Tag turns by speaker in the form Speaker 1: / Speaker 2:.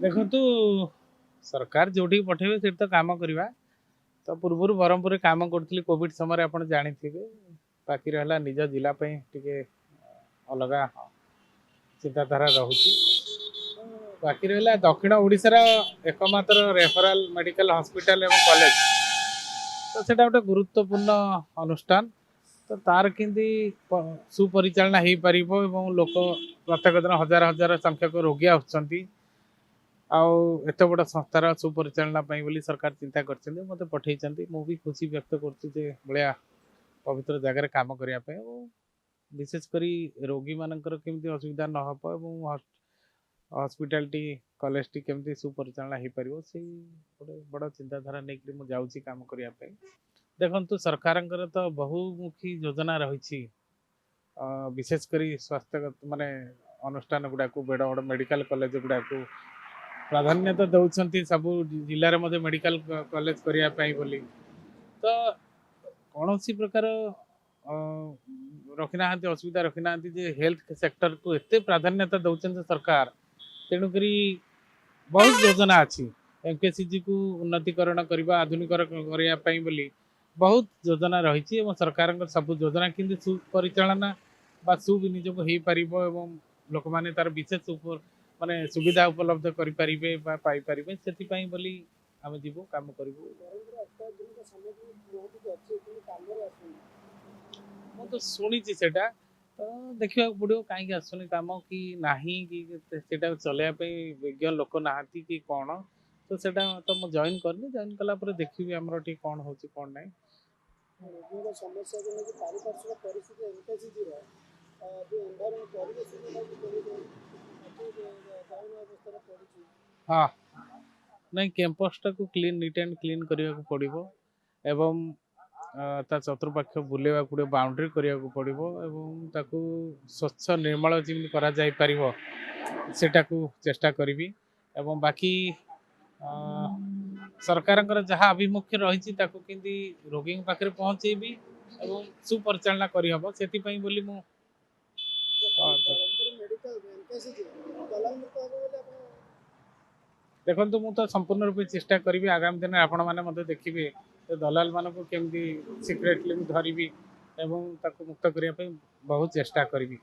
Speaker 1: ଦେଖନ୍ତୁ ସରକାର ଯୋଉଠିକି ପଠେଇବେ ସେଠି ତ କାମ କରିବା। ତ ପୂର୍ବରୁ ବ୍ରହ୍ମପୁରରେ କାମ କରୁଥିଲି କୋଭିଡ ସମୟରେ, ଆପଣ ଜାଣିଥିବେ। ବାକି ରହିଲା ନିଜ ଜିଲ୍ଲା ପାଇଁ ଟିକେ ଅଲଗା ଚିନ୍ତାଧାରା ରହୁଛି। ବାକି ରହିଲା ଦକ୍ଷିଣ ଓଡ଼ିଶାର ଏକମାତ୍ର ରେଫରାଲ ମେଡିକାଲ ହସ୍ପିଟାଲ ଏବଂ କଲେଜ, ତ ସେଇଟା ଗୋଟେ ଗୁରୁତ୍ୱପୂର୍ଣ୍ଣ ଅନୁଷ୍ଠାନ। ତ ତାର କେମିତି ସୁପରିଚାଳନା ହେଇପାରିବ ଏବଂ ଲୋକ ପ୍ରତ୍ୟେକ ଦିନ ହଜାର ହଜାର ସଂଖ୍ୟକ ରୋଗୀ ଆସୁଛନ୍ତି, ଆଉ ଏତେ ବଡ଼ ସଂସ୍ଥାର ସୁପରିଚାଳନା ପାଇଁ ବୋଲି ସରକାର ଚିନ୍ତା କରିଛନ୍ତି, ମୋତେ ପଠେଇଛନ୍ତି। ମୁଁ ବି ଖୁସି ବ୍ୟକ୍ତ କରୁଛି ଯେ ଭଳିଆ ପବିତ୍ର ଜାଗାରେ କାମ କରିବା ପାଇଁ, ଏବଂ ବିଶେଷ କରି ରୋଗୀମାନଙ୍କର କେମିତି ଅସୁବିଧା ନ ହେବ ଏବଂ ହସ୍ପିଟାଲଟି କଲେଜଟି କେମିତି ସୁପରିଚାଳନା ହେଇପାରିବ, ସେଇ ଗୋଟେ ବଡ଼ ଚିନ୍ତାଧାରା ନେଇକରି ମୁଁ ଯାଉଛି କାମ କରିବା ପାଇଁ। ଦେଖନ୍ତୁ ସରକାରଙ୍କର ତ ବହୁମୁଖୀ ଯୋଜନା ରହିଛି, ବିଶେଷ କରି ସ୍ୱାସ୍ଥ୍ୟଗତ ମାନେ ଅନୁଷ୍ଠାନ ଗୁଡ଼ାକୁ, ବଡ଼ ବଡ଼ ମେଡ଼ିକାଲ କଲେଜ ଗୁଡ଼ାକୁ ପ୍ରାଧାନ୍ୟ ତ ଦେଉଛନ୍ତି ସବୁ ଜିଲ୍ଲାରେ ମଧ୍ୟ ମେଡ଼ିକାଲ କଲେଜ କରିବା ପାଇଁ ବୋଲି। ତ କୌଣସି ପ୍ରକାର ରଖିନାହାନ୍ତି, ଅସୁବିଧା ରଖିନାହାନ୍ତି ଯେ ହେଲ୍ଥ ସେକ୍ଟରକୁ ଏତେ ପ୍ରାଧାନ୍ୟତା ଦେଉଛନ୍ତି ସରକାର। ତେଣୁକରି ବହୁତ ଯୋଜନା ଅଛି, ଏମକେସିଜିକୁ ଉନ୍ନତିକରଣ କରିବା, ଆଧୁନିକରଣ କରିବା ପାଇଁ ବୋଲି ବହୁତ ଯୋଜନା ରହିଛି, ଏବଂ ସରକାରଙ୍କ ସବୁ ଯୋଜନା କେମିତି ସୁପରିଚାଳନା ବା ସୁବିନିଯୋଗ ହେଇପାରିବ ଏବଂ ଲୋକମାନେ ତାର ବିଶେଷ ମାନେ ସୁବିଧା ଉପଲବ୍ଧ କରିପାରିବେ ବା ପାଇପାରିବେ, ସେଥିପାଇଁ ବୋଲି ଆମେ ଯିବୁ କାମ କରିବୁ। ମୁଁ ତ ଶୁଣିଛି ସେଟା, ତ ଦେଖିବାକୁ ପଡ଼ିବ କାହିଁକି ଆସୁନି କାମ କି ନାହିଁ, କି ସେଟା ଚଲେଇବା ପାଇଁ ବିଜ୍ଞ ଲୋକ ନାହାନ୍ତି କି କ'ଣ। ତ ସେଟା ତ ମୁଁ ଜଏନ୍ କରିନି, ଜଏନ୍ କଲା ପରେ ଦେଖିବି ଆମର ଟିକେ କ'ଣ ହେଉଛି କ'ଣ ନାହିଁ।
Speaker 2: ରୋଗୀଙ୍କ ସମସ୍ୟାକୁ ନେଇକି ପାରିପାର୍ଶ୍ୱିକ ପରିସ୍ଥିତି ଏମକେସିଜିର ଯେଉଁ ଏନ୍ଭାଇରମେଣ୍ଟ ପରିବେଶ ଅବସ୍ଥାରେ ପଡ଼ିଛି।
Speaker 1: ହଁ, ନାଇଁ କ୍ୟାମ୍ପସଟାକୁ କ୍ଲିନ୍, ନିଟ୍ ଆଣ୍ଡ କ୍ଲିନ୍ କରିବାକୁ ପଡ଼ିବ ଏବଂ ତା ଚତୁର୍ପାର୍ଶ୍ୱ ବୁଲେଇବାକୁ ପଡ଼ିବ, ବାଉଣ୍ଡ୍ରି କରିବାକୁ ପଡ଼ିବ ଏବଂ ତାକୁ ସ୍ୱଚ୍ଛ ନିର୍ମଳ ଯେମିତି କରାଯାଇପାରିବ ସେଟାକୁ ଚେଷ୍ଟା କରିବି। ଏବଂ ବାକି ସରକାରଙ୍କର ଯାହା ଆଭିମୁଖ୍ୟ ରହିଛି ତାକୁ କେମିତି ରୋଗୀଙ୍କ ପାଖରେ ପହଞ୍ଚେଇବି ଏବଂ ସୁପରିଚାଳନା କରିହେବ, ସେଥିପାଇଁ ବୋଲି ମୁଁ ଦେଖନ୍ତୁ ମୁଁ ତ ସମ୍ପୂର୍ଣ୍ଣ ରୂପେ ଚେଷ୍ଟା କରିବି। ଆଗାମୀ ଦିନରେ ଆପଣମାନେ ମଧ୍ୟ ଦେଖିବେ ଦଲାଲ ମାନଙ୍କୁ କେମିତି ସିକ୍ରେଟଲି ମୁଁ ଧରିବି ଏବଂ ତାକୁ ମୁକ୍ତ କରିବା ପାଇଁ ବହୁତ ଚେଷ୍ଟା କରିବି।